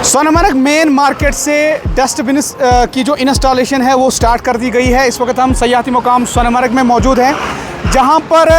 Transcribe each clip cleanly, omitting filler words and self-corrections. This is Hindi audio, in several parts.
सोनमर्ग मेन मार्केट से डस्टबिन की जो इंस्टॉलेशन है वो स्टार्ट कर दी गई है। इस वक्त हम सयाहती मुकाम सोनमर्ग में मौजूद हैं, जहां पर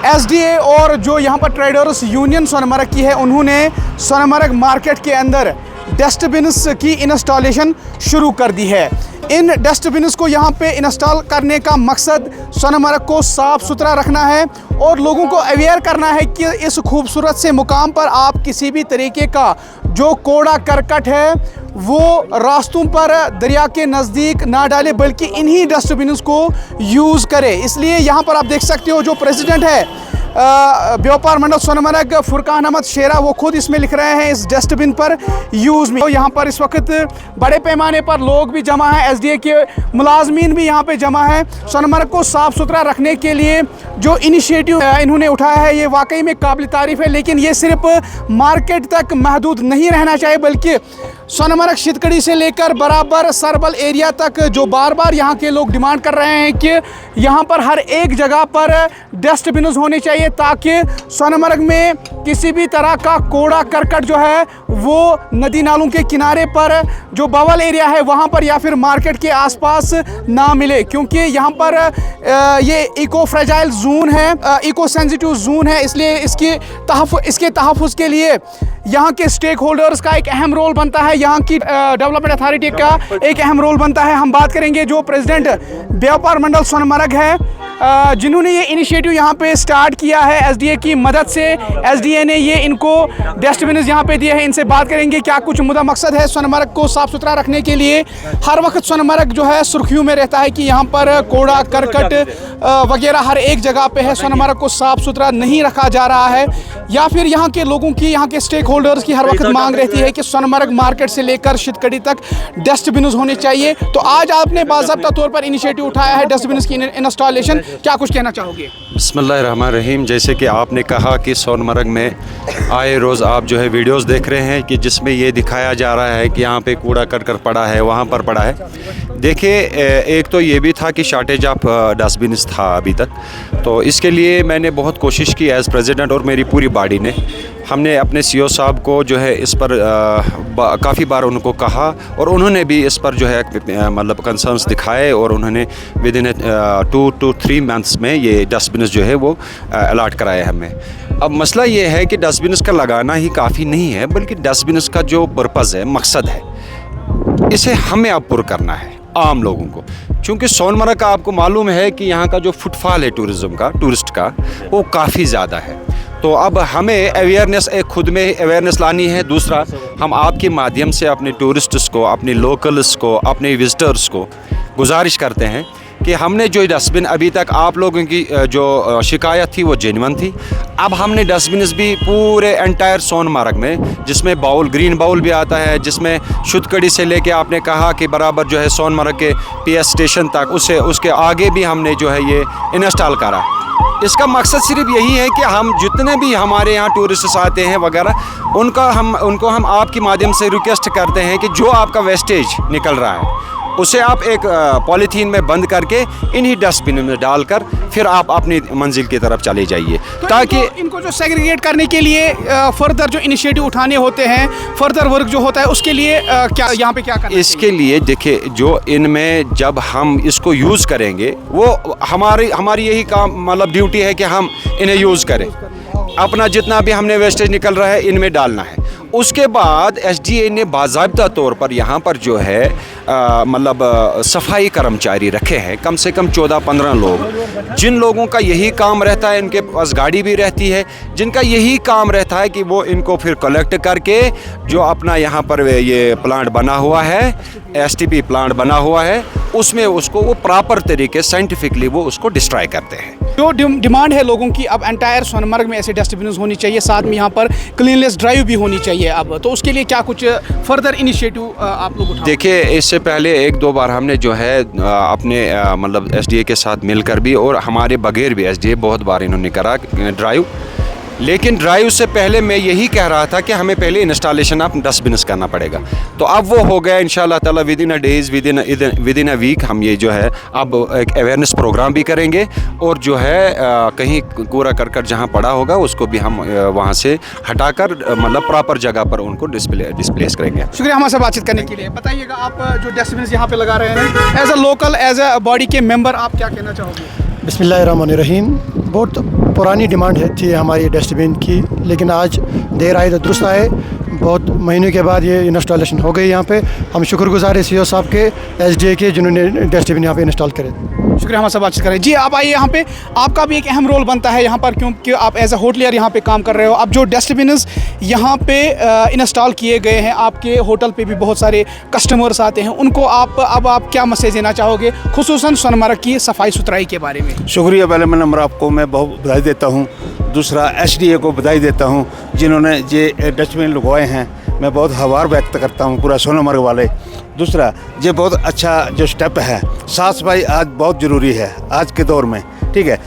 एसडीए और जो यहां पर ट्रेडर्स यूनियन सोनमर्ग की है, उन्होंने सोनमर्ग मार्केट के अंदर डस्टबिन की इंस्टॉलेशन शुरू कर दी है। इन डस्टबिन को यहाँ पे इंस्टॉल करने का मकसद सोनमर्ग को साफ़ सुथरा रखना है और लोगों को अवेयर करना है कि इस खूबसूरत से मुकाम पर आप किसी भी तरीके का जो कूड़ा करकट है वो रास्तों पर दरिया के नज़दीक ना डाले, बल्कि इन्हीं डस्टबिन को यूज़ करें। इसलिए यहाँ पर आप देख सकते हो जो प्रेसिडेंट है व्यापार मंडल सोनमर्ग फुरकान अहमद शेरा, वो खुद इसमें लिख रहे हैं इस डस्टबिन पर यूज़ में। तो यहाँ पर इस वक्त बड़े पैमाने पर लोग भी जमा हैं, एसडीए के मुलाजमीन भी यहाँ पे जमा हैं। सोनमर्ग को साफ़ सुथरा रखने के लिए जो इनिशिएटिव इन्होंने उठाया है ये वाकई में काबिल तारीफ़ है, लेकिन ये सिर्फ मार्केट तक महदूद नहीं रहना चाहिए, बल्कि सोनमर्ग शितकड़ी से लेकर बराबर सरबल एरिया तक जो बार बार यहाँ के लोग डिमांड कर रहे हैं कि यहाँ पर हर एक जगह पर डस्टबिन होने चाहिए, ताकि सोनमर्ग में किसी भी तरह का कूड़ा करकट जो है वो नदी नालों के किनारे पर जो बवल एरिया है वहाँ पर या फिर मार्केट के आसपास ना मिले, क्योंकि यहाँ पर ये इको फ्रेजाइल जोन है, इको सेंसिटिव जोन है। इसलिए इसके तहफ़्फ़ुज़ के लिए यहाँ के स्टेक होल्डर्स का एक अहम रोल बनता है, यहाँ की डेवलपमेंट अथॉरिटी का एक अहम रोल बनता है। हम बात करेंगे जो प्रेसिडेंट व्यापार मंडल सोनमर्ग है, जिन्होंने ये इनिशिएटिव यहाँ पे स्टार्ट किया है एसडीए की मदद से। एसडीए ने ये इनको डस्टबिन यहाँ पे दिए हैं, इनसे बात करेंगे क्या कुछ मुद्दा मकसद है सोनमर्ग को साफ़ सुथरा रखने के लिए। हर वक्त सोनमर्ग जो है सुर्खियों में रहता है कि यहाँ पर कूड़ा करकट वगैरह हर एक जगह पे है, सोनमर्ग को साफ़ सुथरा नहीं रखा जा रहा है, या फिर यहाँ के लोगों की, यहाँ के स्टेक होल्डर्स की हर वक्त मांग रहती है कि सोनमर्ग मार्केट से लेकर शितकड़ी तक डस्टबिन होने चाहिए। तो आज आपने बाज़ाब्ता तौर पर इनिशिएटिव उठाया है डस्टबिन की इंस्टॉलेशन, क्या कुछ कहना चाहोगे? बिस्मिल्लाहिर्रहमानिर्रहीम। जैसे कि आपने कहा कि सोनमर्ग में आए रोज़ आप जो है वीडियोस देख रहे हैं कि जिसमें ये दिखाया जा रहा है कि यहाँ पे कूड़ा करकट पड़ा है, वहाँ पर पड़ा है। देखिए, एक तो ये भी था कि शॉर्टेज ऑफ डस्टबिन था अभी तक, तो इसके लिए मैंने बहुत कोशिश की एज़ प्रेसिडेंट और मेरी पूरी बॉडी ने। हमने अपने सीईओ साहब को जो है इस पर काफ़ी बार उनको कहा और उन्होंने भी इस पर जो है मतलब कंसर्न्स दिखाए और उन्होंने विद इन 2 to 3 मंथ्स में ये डस्टबिन जो है वो अलाट कराए हमें। अब मसला ये है कि डस्टबिन का लगाना ही काफ़ी नहीं है, बल्कि डस्टबिन का जो पर्पज़ है, मकसद है, इसे हमें अब पुर करना है आम लोगों को। चूँकि सोनमर्ग का आपको मालूम है कि यहाँ का जो फुटफॉल है टूरिस्ट का वो काफ़ी ज़्यादा है। तो अब हमें अवेयरनेस, एक खुद में अवेयरनेस लानी है। दूसरा, हम आपके माध्यम से अपने टूरिस्ट्स को, अपने लोकल्स को, अपने विज़िटर्स को गुजारिश करते हैं कि हमने जो डस्टबिन अभी तक आप लोगों की जो शिकायत थी वो जेन्युइन थी। अब हमने डस्टबिन भी पूरे एंटायर सोनमर्ग में, जिसमें बाउल, ग्रीन बाउल भी आता है, जिसमें शुतकड़ी से लेके आपने कहा कि बराबर जो है सोनमर्ग के पीएस स्टेशन तक, उसके आगे भी हमने जो है ये इंस्टॉल करा। इसका मकसद सिर्फ यही है कि हम जितने भी हमारे यहाँ टूरिस्ट्स आते हैं वगैरह, उनको हम आपके माध्यम से रिक्वेस्ट करते हैं कि जो आपका वेस्टेज निकल रहा है उसे आप एक पॉलीथीन में बंद करके इन्हीं डस्टबिन में डालकर फिर आप अपनी मंजिल की तरफ चले जाइए। तो ताकि इनको जो सेग्रीगेट करने के लिए फर्दर जो इनिशिएटिव उठाने होते हैं, फर्दर वर्क जो होता है, उसके लिए क्या यहाँ पे क्या करना इसके लिए देखिए, जो इनमें जब हम इसको यूज़ करेंगे वो हमारी यही काम, मतलब ड्यूटी है कि हम इन्हें यूज़ करें। अपना जितना भी हमने वेस्टेज निकल रहा है इनमें डालना है। उसके बाद एसडीए ने बाज़ाब्ता तौर पर यहाँ पर जो है मतलब सफाई कर्मचारी रखे हैं, कम से कम 14-15 लोग, जिन लोगों का यही काम रहता है, इनके पास गाड़ी भी रहती है, जिनका यही काम रहता है कि वो इनको फिर कलेक्ट करके जो अपना यहाँ पर ये प्लांट बना हुआ है, एसटीपी प्लांट बना हुआ है, उसमें उसको वो प्रॉपर तरीके साइंटिफिकली वो उसको डिस्ट्रॉय करते हैं। जो डिमांड है लोगों की, अब एंटायर सोनमर्ग में ऐसे डस्टबिन होनी चाहिए, साथ में यहाँ पर क्लीनलेस ड्राइव भी होनी चाहिए। अब तो उसके लिए क्या कुछ फर्दर इनिशिएटिव आप लोग उठाओ? देखिए, इससे पहले 1-2 बार हमने जो है अपने मतलब एसडीए के साथ मिलकर भी और हमारे बगैर भी एसडीए बहुत बार इन्होंने करा ड्राइव। लेकिन ड्राइव से पहले मैं यही कह रहा था कि हमें पहले इंस्टॉलेशन ऑफ डस्टबिन्स करना पड़ेगा। तो अब वो हो गया इंशाल्लाह ताला within a days, within a week हम ये जो है अब एक अवेयरनेस प्रोग्राम भी करेंगे और जो है कहीं कूड़ा करकट जहाँ पड़ा होगा उसको भी हम वहाँ से हटाकर मतलब प्रॉपर जगह पर उनको डिस्प्लेस करेंगे। शुक्रिया हमारे साथ बातचीत करने के लिए। बताइएगा आप जो डस्टबिन यहाँ पे लगा रहे हैं, as a local, as a body के मेंबर, आप क्या कहना चाहोगे? बिस्मिल्लाहिर्रहमानिर्रहीम। बहुत पुरानी डिमांड थी हमारी डस्टबिन की, लेकिन आज देर आए तो दुरुस्त आए। बहुत महीनों के बाद ये इंस्टॉलेशन हो गई यहाँ पे। हम शुक्रगुजार हैं सीईओ साहब के, एसडीए के, जिन्होंने डस्टबिन यहाँ पे इंस्टॉल करे। शुक्रिया हमारे साथ बातचीत करें। जी आप आइए, यहाँ पे आपका भी एक अहम रोल बनता है यहाँ पर, क्योंकि आप एज अ होटलियर यहाँ पे काम कर रहे हो। अब जो डस्टबिन यहाँ पे इंस्टॉल किए गए हैं, आपके होटल पे भी बहुत सारे कस्टमर्स आते हैं, उनको आप क्या मैसेज देना चाहोगे, खुसूसन सोनमर्ग की सफाई सुथराई के बारे में? शुक्रिया। पहले मैं नंबर आपको मैं बहुत बधाई देता हूँ। दूसरा एसडीए को बधाई देता हूँ जिन्होंने ये डस्टबिन लगवाए हैं। मैं बहुत आभार व्यक्त करता हूँ पूरा सोनमर्ग वाले। दूसरा, ये बहुत अच्छा जो स्टेप है, साफ सफाई आज बहुत ज़रूरी है आज के दौर में, ठीक है।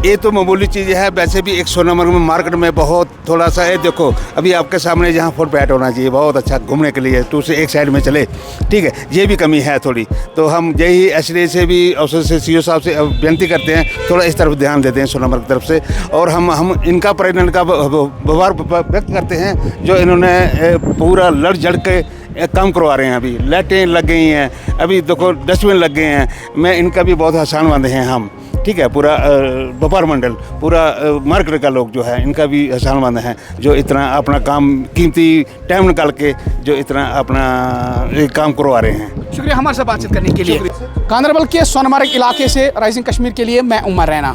ये तो मामूली चीज़ है, वैसे भी एक सोनमर्ग में मार्केट में बहुत थोड़ा सा है। देखो अभी आपके सामने जहाँ फुटपैथ होना चाहिए बहुत अच्छा घूमने के लिए, तो उसे एक साइड में चले, ठीक है, ये भी कमी है थोड़ी। तो हम यही एसडीए से भी अफसर से सीईओ साहब से विनती करते हैं थोड़ा इस तरफ ध्यान देते हैं सोनमर्ग की तरफ से। और हम इनका प्रेरणा का आभार व्यक्त करते हैं जो इन्होंने पूरा लड़ जड़ के काम करवा रहे हैं। अभी लाइटें लग गई हैं, अभी देखो डस्टबिन लग गए हैं। मैं इनका भी बहुत आसान बंदे हैं हम, ठीक है। पूरा व्यापार मंडल, पूरा मार्केट का लोग जो है, इनका भी एहसान मंद है जो इतना अपना काम कीमती टाइम निकाल के जो इतना अपना काम करवा रहे हैं। शुक्रिया हमारे साथ बातचीत करने के लिए। गांधरबल के सोनमर्ग इलाके से राइजिंग कश्मीर के लिए मैं उमर रैना।